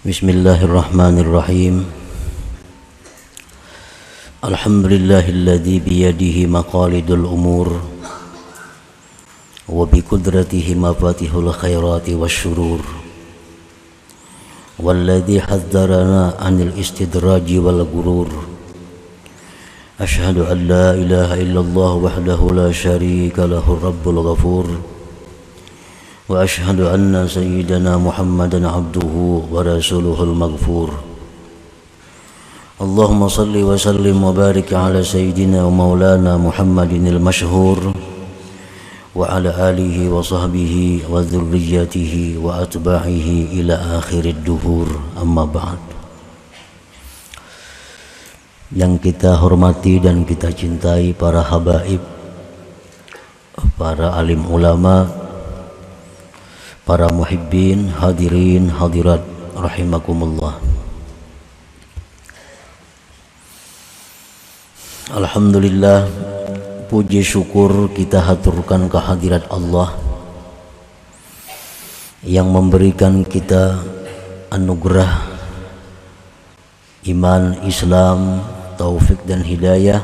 Bismillahirrahmanirrahim. Alhamdulillahilladzi biyadihi maqalidul umur wa biqudratihi mafatihul khairati wasyurur walladzi hadzarana 'anil istidraji wal gurur. Asyhadu an la ilaha illallah wahdahu la syarika lahu rabbul ghafur. Wa ashhadu anna sayyidana Muhammadan abduhu wa rasuluhul maghfur. Allahumma salli wa sallim wa barik ala sayyidina wa maulana Muhammadinil masyhur wa ala alihi wa sahbihi wa dhurriyyatihi wa atba'ihi ila akhirid duhur, amma ba'd. Yang kita hormati dan kita cintai para habaib, para alim ulama, para muhibbin, hadirin, hadirat, rahimakumullah. Alhamdulillah, puji syukur kita haturkan kehadirat Allah yang memberikan kita anugerah iman, Islam, taufik dan hidayah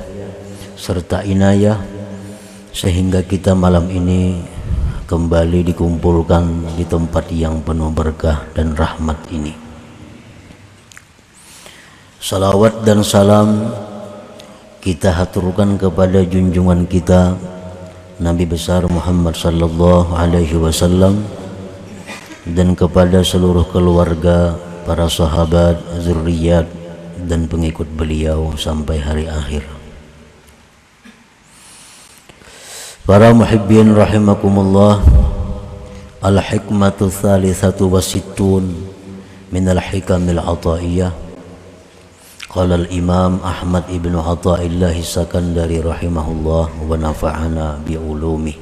serta inayah sehingga kita malam ini kembali dikumpulkan di tempat yang penuh berkah dan rahmat ini. Salawat dan salam kita haturkan kepada junjungan kita Nabi besar Muhammad sallallahu alaihi wasallam dan kepada seluruh keluarga, para sahabat, zurriyat dan pengikut beliau sampai hari akhir. Para muhibbin rahimakumullah, al-hikmatu thalithatu wasittun minal hikamil ataiyah. Qala al-imam Ahmad ibn Athaillah Sakandari rahimahullah wa nafa'ana bi'ulumi.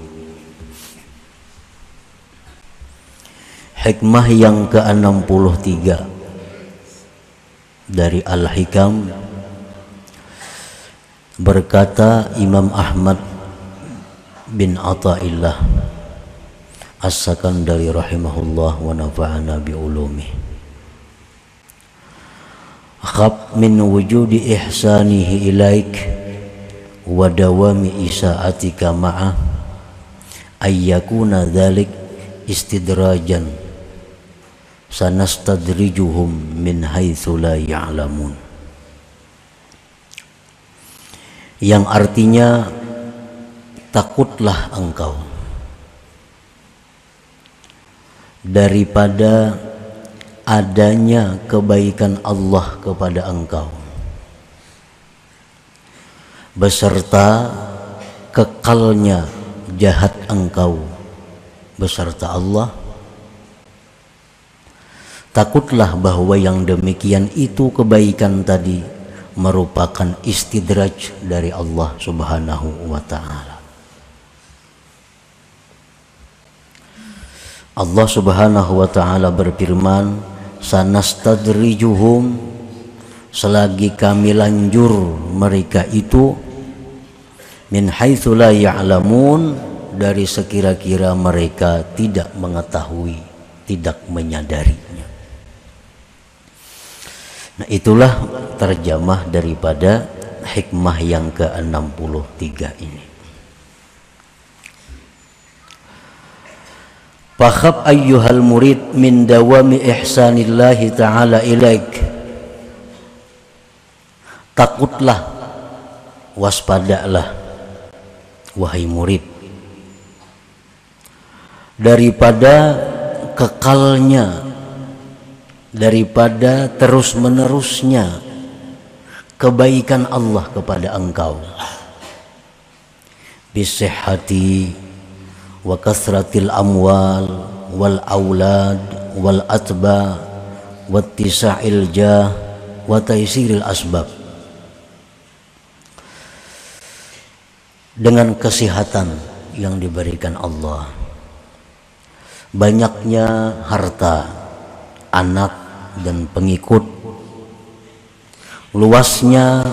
Hikmah yang ke-63 dari Al-Hikam, berkata Imam Ahmad bin Athaillah As-Sakandari rahimahullah wa nafa'ana bi'ulumi. Khab min wujudi ihsanihi ilaik wa dawami isa'atika ma'ah ayyakuna dhalik istidrajan sanastadrijuhum min haitsu la ya'lamun, yang artinya takutlah engkau daripada adanya kebaikan Allah kepada engkau beserta kekalnya jahat engkau beserta Allah. Takutlah bahwa yang demikian itu kebaikan tadi merupakan istidraj dari Allah Subhanahu wa ta'ala. Allah Subhanahu wa ta'ala berfirman, sanastadrijuhum, selagi kami lanjur mereka itu, min haitsu la ya'lamun, dari sekira-kira mereka tidak mengetahui, tidak menyadarinya. Nah, itulah terjemah daripada hikmah yang ke-63 ini. Fakhab ayyuhal murid min dawami ihsanillahi ta'ala ilaik. Takutlah, waspadalah wahai murid daripada kekalnya, daripada terus menerusnya kebaikan Allah kepada engkau, bisihhati wa kasratil amwal wal aulad wal atba wattisa'il jah wa taysiril asbab, dengan kesehatan yang diberikan Allah, banyaknya harta, anak dan pengikut, luasnya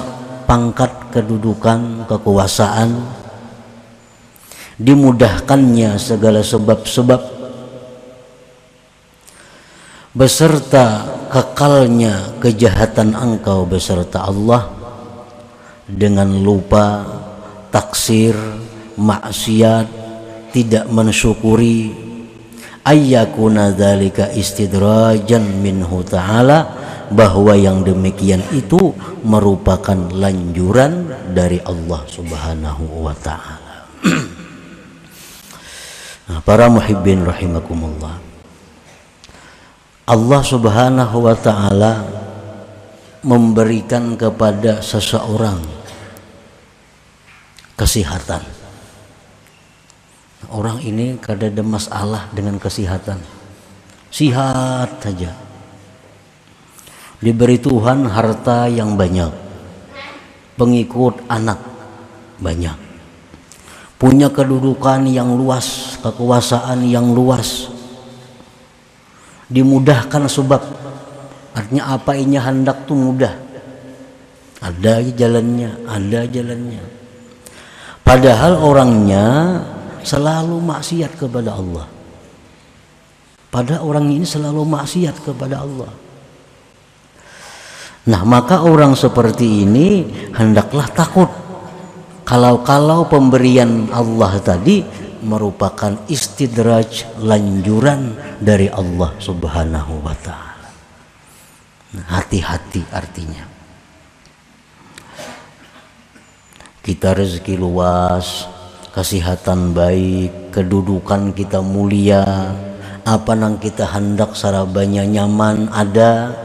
pangkat kedudukan, kekuasaan, dimudahkannya segala sebab-sebab, beserta kekalnya kejahatan engkau beserta Allah dengan lupa, taksir, maksiat, tidak mensyukuri, ayyakuna dzalika istidrajan minhu ta'ala, bahwa yang demikian itu merupakan lanjuran dari Allah Subhanahu wa ta'ala. Nah, para muhibbin rahimakumullah, Allah Subhanahu wa ta'ala memberikan kepada seseorang kesehatan. Orang ini kada ada masalah dengan kesehatan, sihat saja. Diberi Tuhan harta yang banyak, pengikut anak banyak, punya kedudukan yang luas, kekuasaan yang luas, dimudahkan sebab, artinya apa ini hendak tuh mudah, ada jalannya. Padahal orangnya selalu maksiat kepada Allah. Orang ini selalu maksiat kepada Allah. Nah, maka orang seperti ini hendaklah takut kalau pemberian Allah tadi merupakan istidraj, lanjuran dari Allah Subhanahu wa ta'ala. Nah, hati-hati artinya. Kita rezeki luas, kesehatan baik, kedudukan kita mulia, apa nang kita hendak sarabanya nyaman ada,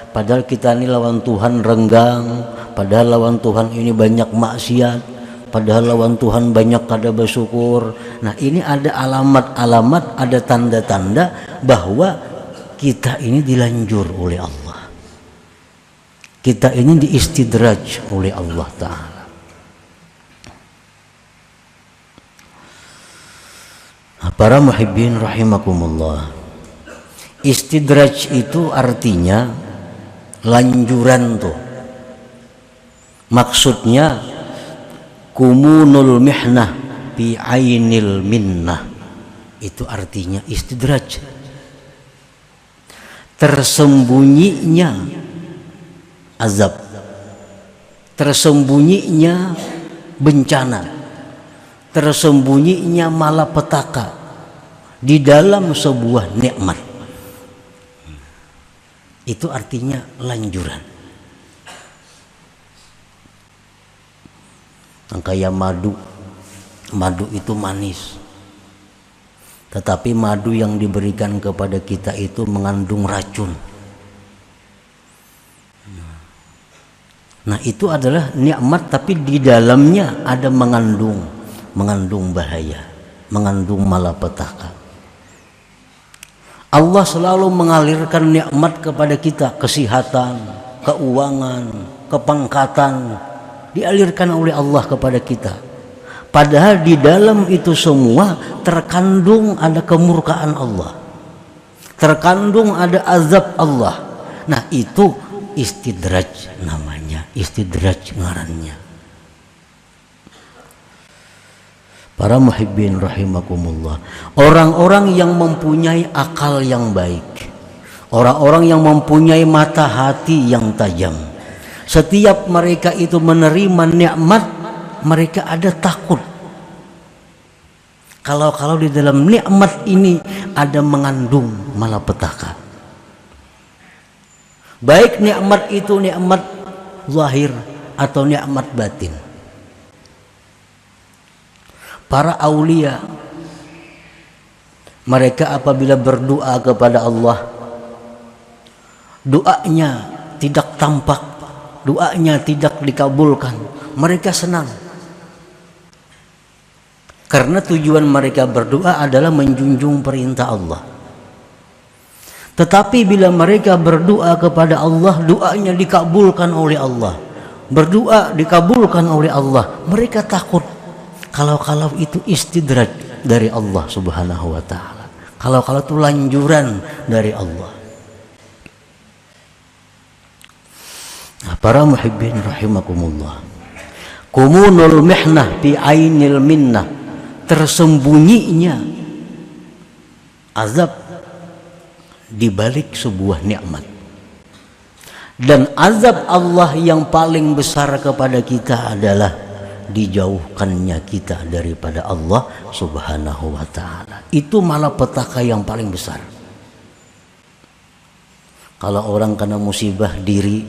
padahal kita ini lawan Tuhan renggang, padahal lawan Tuhan ini banyak maksiat, padahal lawan Tuhan banyak kada bersyukur. Nah, ini ada alamat-alamat, ada tanda-tanda bahwa kita ini dilanjur oleh Allah, kita ini diistidraj oleh Allah Ta'ala. Para muhibbin rahimakumullah, istidraj itu artinya lanjuran tuh. Maksudnya kumunul mihnah bi ainil minnah, itu artinya istidraj. Tersembunyinya azab, tersembunyinya bencana, tersembunyinya malapetaka di dalam sebuah nikmat. Itu artinya lanjuran. Kayak madu itu manis, tetapi madu yang diberikan kepada kita itu mengandung racun. Nah, itu adalah nikmat, tapi di dalamnya ada mengandung bahaya, mengandung malapetaka. Allah selalu mengalirkan nikmat kepada kita, kesehatan, keuangan, kepangkatan, dialirkan oleh Allah kepada kita. Padahal di dalam itu semua terkandung ada kemurkaan Allah, terkandung ada azab Allah. Nah, itu istidraj namanya, istidraj ngarannya. Para muhibbin rahimakumullah, orang-orang yang mempunyai akal yang baik, orang-orang yang mempunyai mata hati yang tajam, setiap mereka itu menerima nikmat, mereka ada takut kalau di dalam nikmat ini ada mengandung malapetaka. Baik nikmat itu nikmat zahir atau nikmat batin. Para aulia, mereka apabila berdoa kepada Allah, doanya tidak tampak, doanya tidak dikabulkan, mereka senang. Karena tujuan mereka berdoa adalah menjunjung perintah Allah. Tetapi bila mereka berdoa kepada Allah, doanya dikabulkan oleh Allah, berdoa dikabulkan oleh Allah, mereka takut kalau itu istidraj dari Allah Subhanahu wa ta'ala, kalau itu lanjuran dari Allah. Nah, para muhibbin rahimakumullah, kumunul mihnah bi ainil minnah, tersembunyinya azab di balik sebuah nikmat. Dan azab Allah yang paling besar kepada kita adalah dijauhkannya kita daripada Allah Subhanahu wa ta'ala. Itu malapetaka yang paling besar. Kalau orang kena musibah diri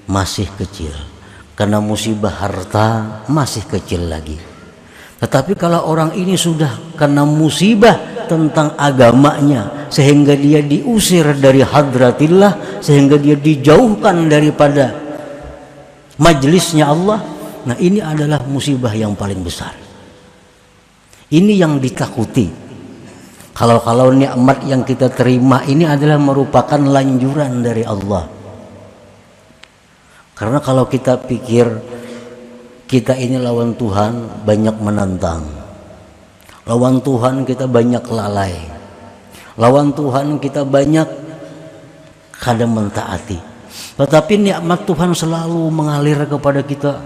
masih kecil, kena musibah harta masih kecil lagi. Tetapi kalau orang ini sudah kena musibah tentang agamanya, sehingga dia diusir dari hadratillah, sehingga dia dijauhkan daripada majelisnya Allah, nah ini adalah musibah yang paling besar. Ini yang ditakuti. Kalau nikmat yang kita terima ini adalah merupakan lanjuran dari Allah. Karena kalau kita pikir kita ini lawan Tuhan, banyak menantang. Lawan Tuhan kita banyak lalai. Lawan Tuhan kita banyak kadang mentaati. Tetapi nikmat Tuhan selalu mengalir kepada kita.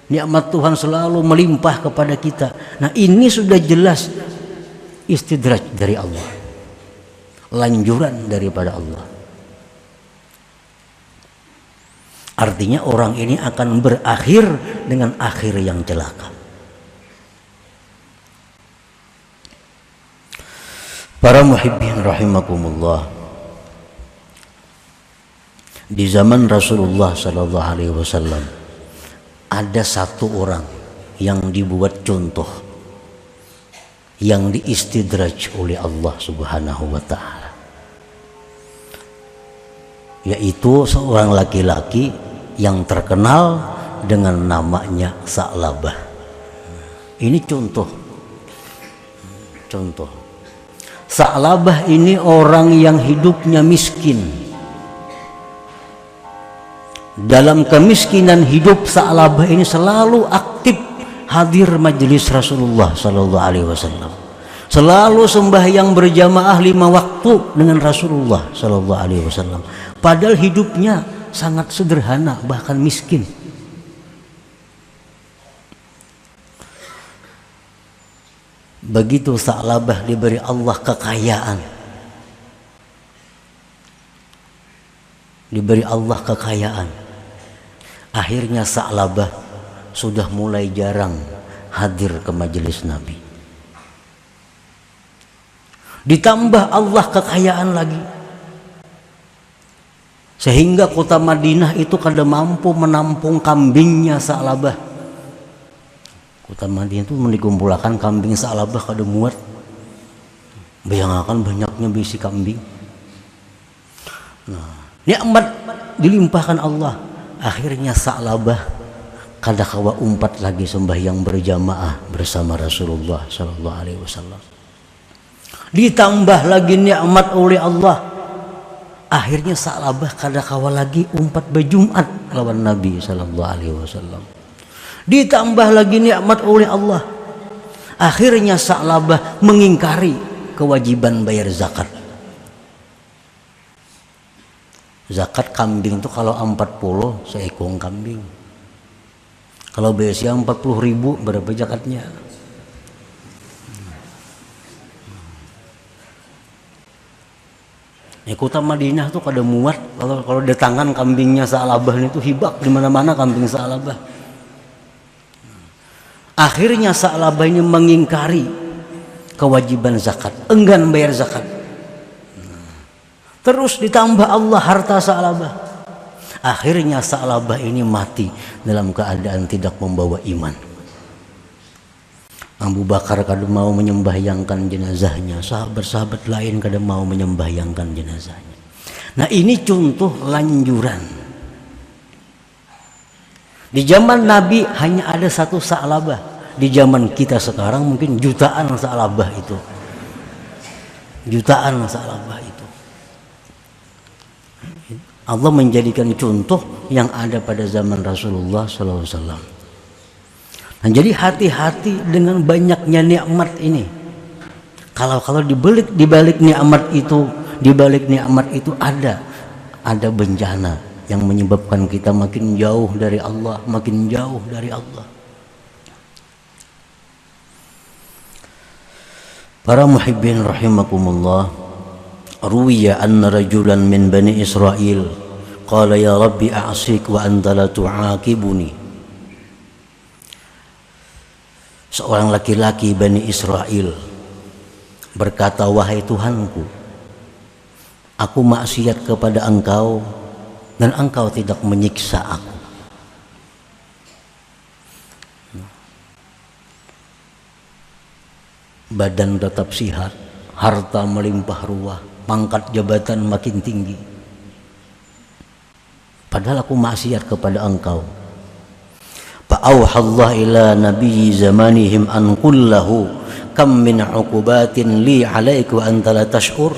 Nikmat Tuhan selalu melimpah kepada kita. Nah, ini sudah jelas istidraj dari Allah. Lanjuran daripada Allah. Artinya orang ini akan berakhir dengan akhir yang celaka. Para muhibbin rahimakumullah, di zaman Rasulullah sallallahu alaihi wasallam ada satu orang yang dibuat contoh, yang diistidraj oleh Allah Subhanahu wa ta'ala, yaitu seorang laki-laki yang terkenal dengan namanya Sa'labah. Ini contoh. Sa'labah ini orang yang hidupnya miskin. Dalam kemiskinan hidup, Sa'labah ini selalu aktif hadir majelis Rasulullah sallallahu alaihi wasallam. Selalu sembahyang berjamaah 5 waktu dengan Rasulullah sallallahu alaihi wasallam. Padahal hidupnya sangat sederhana, bahkan miskin. Begitu Sa'labah diberi Allah kekayaan, akhirnya Sa'labah sudah mulai jarang hadir ke majelis Nabi. Ditambah Allah kekayaan lagi, sehingga kota Madinah itu kada mampu menampung kambingnya Sa'labah. Kota Madinah itu dikumpulkan kambing Sa'labah kada muat. Bayangkan banyaknya bisi kambing. Nah, nikmat dilimpahkan Allah. Akhirnya Sa'labah kada kawa umpat lagi sembahyang berjamaah bersama Rasulullah sallallahu alaihi wasallam. Ditambah lagi nikmat oleh Allah. Akhirnya Sa'labah kada kawa lagi umpat berjumat lawan Nabi sallallahu alaihi wasallam. Ditambah lagi nikmat oleh Allah. Akhirnya Sa'labah mengingkari kewajiban bayar zakat. Zakat kambing itu kalau 40 seekor kambing. Kalau biasanya 40.000 berapa zakatnya? Kota Madinah tuh kada muat kalau datangan kambingnya Sa'labah itu hibak di mana-mana kambing Sa'labah. Akhirnya Sa'labah ini mengingkari kewajiban zakat, enggan bayar zakat. Terus ditambah Allah harta Sa'labah. Akhirnya Sa'labah ini mati dalam keadaan tidak membawa iman. Abu Bakar kada mau menyembahyangkan jenazahnya, sahabat-sahabat lain kada mau menyembahyangkan jenazahnya. Nah, ini contoh lanjuran. Di zaman Nabi hanya ada satu Sa'labah. Di zaman kita sekarang mungkin jutaan Sa'labah itu. Allah menjadikan contoh yang ada pada zaman Rasulullah SAW. Nah, jadi hati-hati dengan banyaknya nikmat ini. Kalau di balik nikmat itu ada bencana yang menyebabkan kita makin jauh dari Allah. Para muhibbin rahimakumullah, ruwiya anna rajulan min bani Israel qala ya rabbi a'sik wa anta la tu'aqibuni. Seorang laki-laki Bani Israel berkata, wahai Tuhanku, aku maksiat kepada engkau dan engkau tidak menyiksa aku. Badan tetap sehat, harta melimpah ruah, pangkat jabatan makin tinggi, padahal aku maksiat kepada engkau. Fa'auhallah ila nabiyyi zamanihim an kullahu kam min uqubatin li alaika wa anta la tash'ur.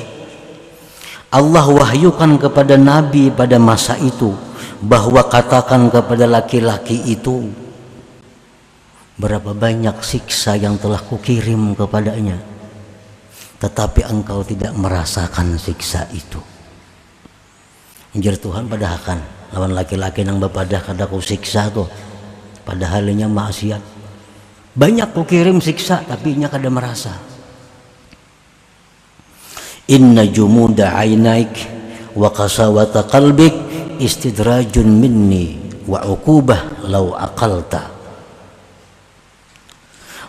Allah wahyukan kepada Nabi pada masa itu bahwa katakan kepada laki-laki itu, berapa banyak siksa yang telah kukirim kepadanya, tetapi engkau tidak merasakan siksa itu. Injil Tuhan padahal lawan laki-laki nang bapadah kada ku siksa tuh, padahal nya maksiat. Banyak ku kirim siksa tapi nya kada merasa. Inna jumuda ainaik wa qasawata qalbik istidrajun minni wa uqubah law aqalta.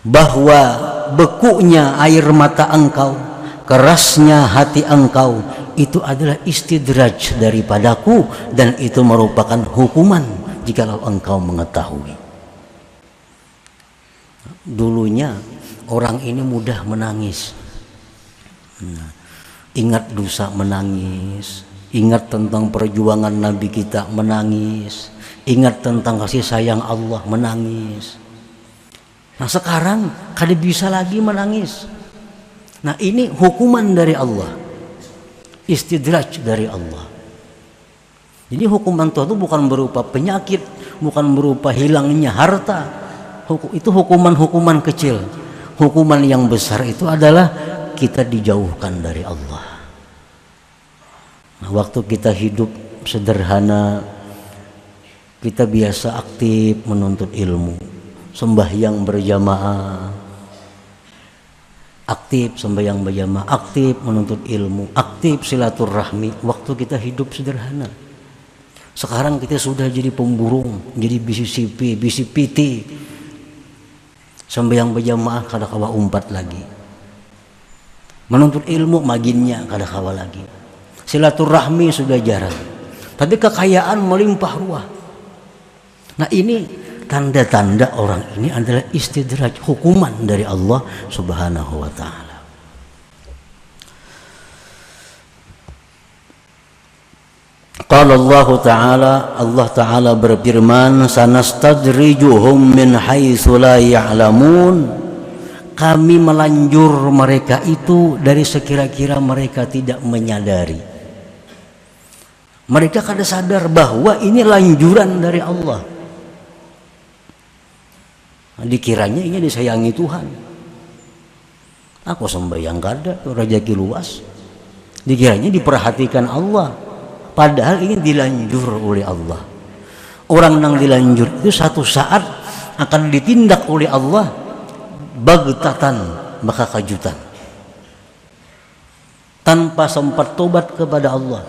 Bahwa bekunya air mata engkau, kerasnya hati engkau, itu adalah istidraj daripadaku, dan itu merupakan hukuman jikalau engkau mengetahui. Dulunya orang ini mudah menangis, ingat dosa menangis, ingat tentang perjuangan Nabi kita menangis, ingat tentang kasih sayang Allah menangis. Nah sekarang kada bisa lagi menangis. Nah ini hukuman dari Allah, istidraj dari Allah. Jadi hukuman Tuhan itu bukan berupa penyakit, bukan berupa hilangnya harta. Itu hukuman-hukuman kecil. Hukuman yang besar itu adalah kita dijauhkan dari Allah. Nah, waktu kita hidup sederhana, kita biasa aktif menuntut ilmu, sembahyang berjamaah, aktif sembahyang berjamaah, aktif menuntut ilmu, aktif silaturahmi waktu kita hidup sederhana. Sekarang kita sudah jadi pemburung, jadi bisi sipi, bisi piti. Sembahyang berjamaah kada kawa umpat lagi. Menuntut ilmu maginnya kada kawa lagi. Silaturahmi sudah jarang. Tapi kekayaan melimpah ruah. Nah ini tanda-tanda orang ini adalah istidraj, hukuman dari Allah Subhanahu wa ta'ala. Qala Allah Ta'ala berfirman, sanastadrijuhum min haitsu la ya'lamun. Kami melanjur mereka itu dari sekira-kira mereka tidak menyadari. Mereka kada sadar bahwa ini lanjuran dari Allah. Dikiranya ini disayangi Tuhan. Aku sembahyang kada, rezeki luas. Dikiranya diperhatikan Allah. Padahal ini dilanjur oleh Allah. Orang yang dilanjur itu satu saat akan ditindak oleh Allah bagtatan, maka kejutan, tanpa sempat tobat kepada Allah.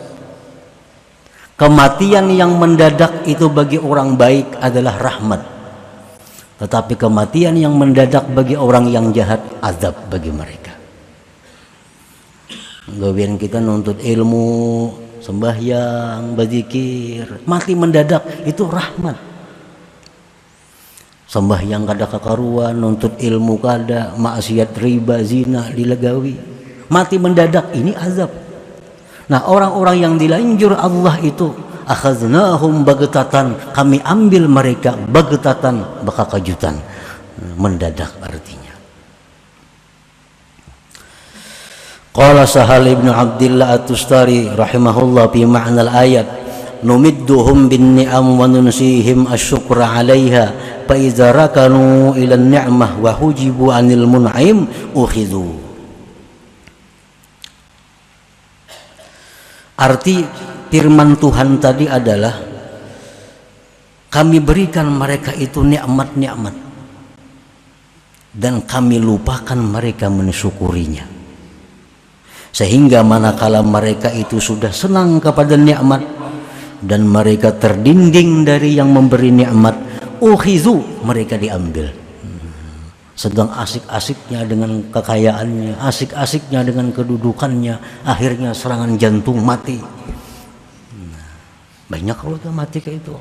Kematian yang mendadak itu bagi orang baik adalah rahmat, tetapi kematian yang mendadak bagi orang yang jahat azab bagi mereka. Gawian kita nuntut ilmu, sembahyang, berzikir, mati mendadak itu rahmat. Sembahyang kada kakaruan, nuntut ilmu kada, maksiat riba, zina dilegawi, mati mendadak ini azab. Nah orang-orang yang dilanjur Allah itu akhaznahum bagtatan, kami ambil mereka bagtatan, baka kejutan, mendadak artinya. Qala Sahal ibn Abdillah At-Tustari rahimahullah fi ma'na al-ayat, numidduhum bin ni'am wa nunsihim asyukra 'alaiha fa idza rakanu ila an-ni'mah wa hujibu 'anil mun'im ukhidhu. Arti firman Tuhan tadi adalah kami berikan mereka itu nikmat-nikmat dan kami lupakan mereka mensyukurinya. Sehingga manakala mereka itu sudah senang kepada nikmat dan mereka terdinding dari yang memberi nikmat, ukhizu, mereka diambil. Sedang asik-asiknya dengan kekayaannya, asik-asiknya dengan kedudukannya, akhirnya serangan jantung mati. Banyak kalau mati kayak itu.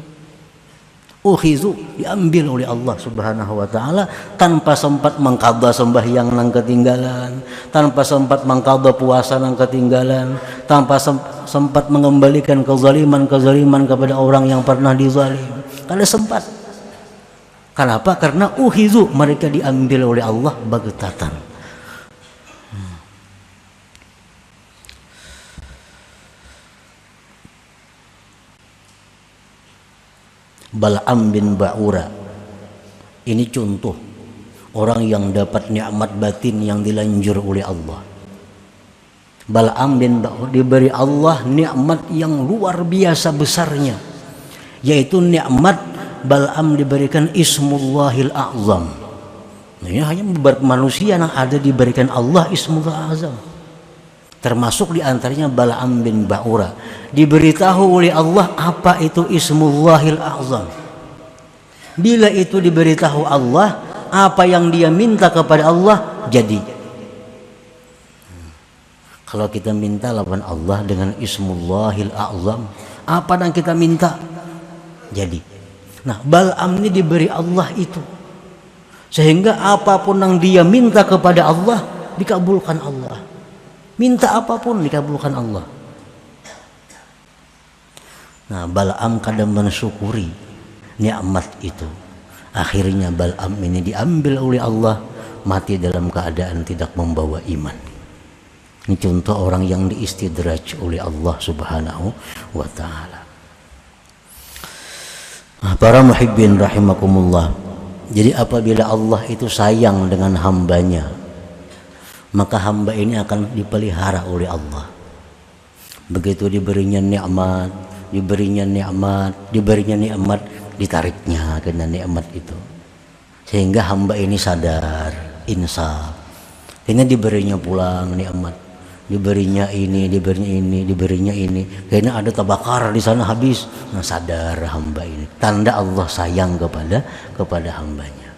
Ukhizu, diambil oleh Allah Subhanahu wa taala tanpa sempat mengqadha sembahyang nang ketinggalan, tanpa sempat mengqadha puasa nang ketinggalan, tanpa sempat mengembalikan kezaliman kepada orang yang pernah dizalim. Kada sempat. Kenapa? Karena ukhizu, mereka diambil oleh Allah bagtatan. Bal'am bin Ba'ura ini contoh orang yang dapat nikmat batin yang dilanjur oleh Allah. Bal'am bin Ba'ura diberi Allah nikmat yang luar biasa besarnya, yaitu nikmat Bal'am diberikan Ismullahil A'zam. Ini hanya beberapa manusia yang ada diberikan Allah Ismullahil A'zam. Termasuk diantaranya Bal'am bin Ba'ura, diberitahu oleh Allah apa itu Ismullahil A'zam. Bila itu diberitahu Allah, apa yang dia minta kepada Allah jadi. Kalau kita minta lawan Allah dengan Ismullahil A'zam, apa yang kita minta jadi. Nah, Bal'am ini diberi Allah itu, sehingga apapun yang dia minta kepada Allah dikabulkan Allah. Minta apapun dikabulkan Allah. Nah, Bal'am kadang mensyukuri nikmat itu. Akhirnya Bal'am ini diambil oleh Allah, mati dalam keadaan tidak membawa iman. Ini contoh orang yang diistidraj oleh Allah Subhanahu wa taala. Nah, para muhibbin rahimakumullah. Jadi apabila Allah itu sayang dengan hambanya, maka hamba ini akan dipelihara oleh Allah. Begitu diberinya nikmat, ditariknya kena nikmat itu, sehingga hamba ini sadar, insaf. Ini diberinya pulang nikmat, diberinya ini, kayaknya ada tabakar di sana habis. Nah, sadar hamba ini, tanda Allah sayang kepada hambanya.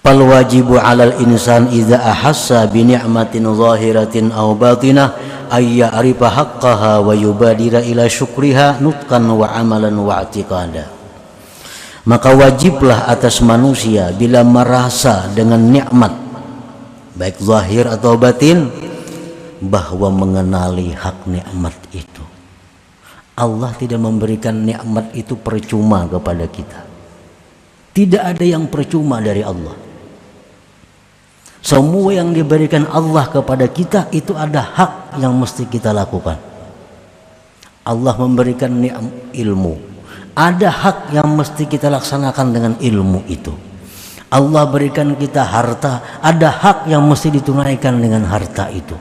Fal wajibu 'alal insan idza ahassa bi ni'matin zahiratin aw batinah ay ya'rifa haqqaha wa yubadira ila syukriha nutqan wa amalan wa i'tiqada. Maka wajiblah atas manusia bila merasa dengan nikmat baik zahir atau batin, bahwa mengenali hak nikmat itu. Allah tidak memberikan nikmat itu percuma kepada kita. Tidak ada yang percuma dari Allah. Semua yang diberikan Allah kepada kita itu ada hak yang mesti kita lakukan. Allah memberikan ilmu, ada hak yang mesti kita laksanakan dengan ilmu itu. Allah berikan kita harta, ada hak yang mesti ditunaikan dengan harta itu.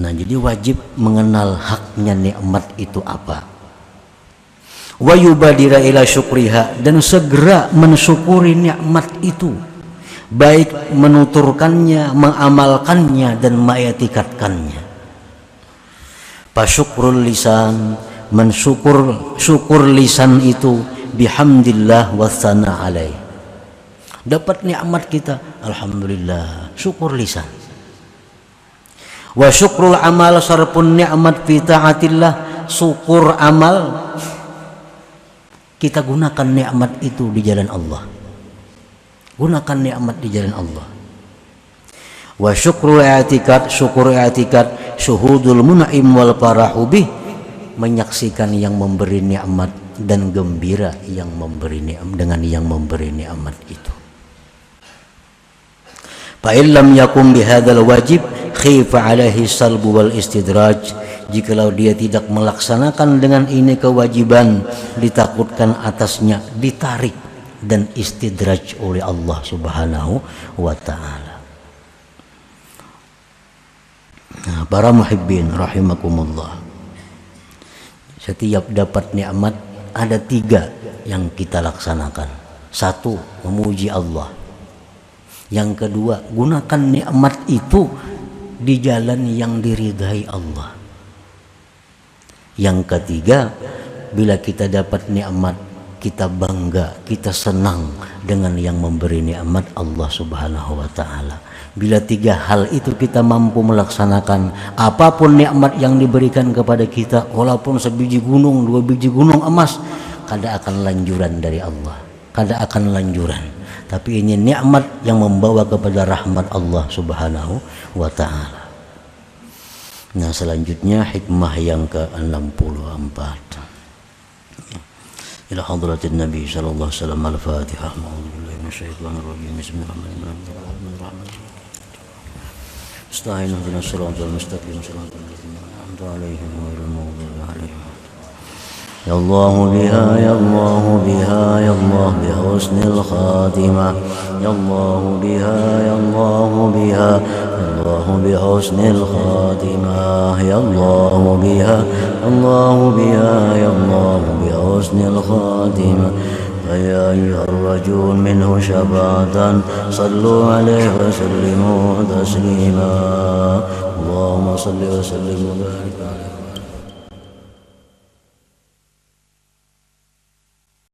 Nah, jadi wajib mengenal haknya nikmat itu apa. Wa yubadira ila syukriha, dan segera mensyukuri nikmat itu, baik menuturkannya, mengamalkannya, dan mengetikatkannya. Fasyukrul lisan, syukur lisan itu bihamdillah wa tsana alaih. Dapat nikmat kita, alhamdulillah, syukur lisan. Wa syukrul amal, sarpun nikmat fi taatillah, syukur amal, kita gunakan nikmat itu di jalan Allah. Gunakan nikmat di jalan Allah. Wa syukrul i'tikad, syukur i'tikad, syuhudul mun'im wal farahu bih, menyaksikan yang memberi nikmat dan gembira yang memberi nikmat dengan yang memberi nikmat itu. Fa illam yakum bihadzal wajib khifa alaihi salbu wal istidraj, jikalau dia tidak melaksanakan dengan ini kewajiban, ditakutkan atasnya ditarik dan istidraj oleh Allah Subhanahu wa ta'ala. Nah, para muhibbin rahimakumullah, setiap dapat nikmat ada 3 yang kita laksanakan. 1, memuji Allah. Yang kedua, gunakan nikmat itu di jalan yang diridhai Allah. Yang ketiga, bila kita dapat nikmat, kita bangga, kita senang dengan yang memberi nikmat Allah Subhanahu wa taala. Bila tiga hal itu kita mampu melaksanakan, apapun nikmat yang diberikan kepada kita, walaupun sebiji gunung, 2 biji gunung emas, kada akan lanjuran dari Allah, kada akan lanjuran. Tapi ini nikmat yang membawa kepada rahmat Allah Subhanahu wa taala. Nah, selanjutnya hikmah yang ke-64. Ila hadratin Nabi sallallahu alaihi wasallam al-Fatihah. A'udzubillahi minasyaitonir rajim. Bismillahirrahmanirrahim. Astaghfirullahaladzim ihdinas siratal mustaqim siratal ladzina an'amta 'alaihim ghairil maghdubi 'alaihim. Ya Allah biha ya Allah biha ya Allah bi husnil khatimah. Ya Allah biha ya Allah biha ya Allah bi husnil khatimah. Ya Allah biha Allah biha ya Allah bi husnil khatimah. Ya ayyuhar rajul minhu syafa'atan sallu alaihi wa sallimu taslima. Allahumma salli wa sallim wa barik alaihi.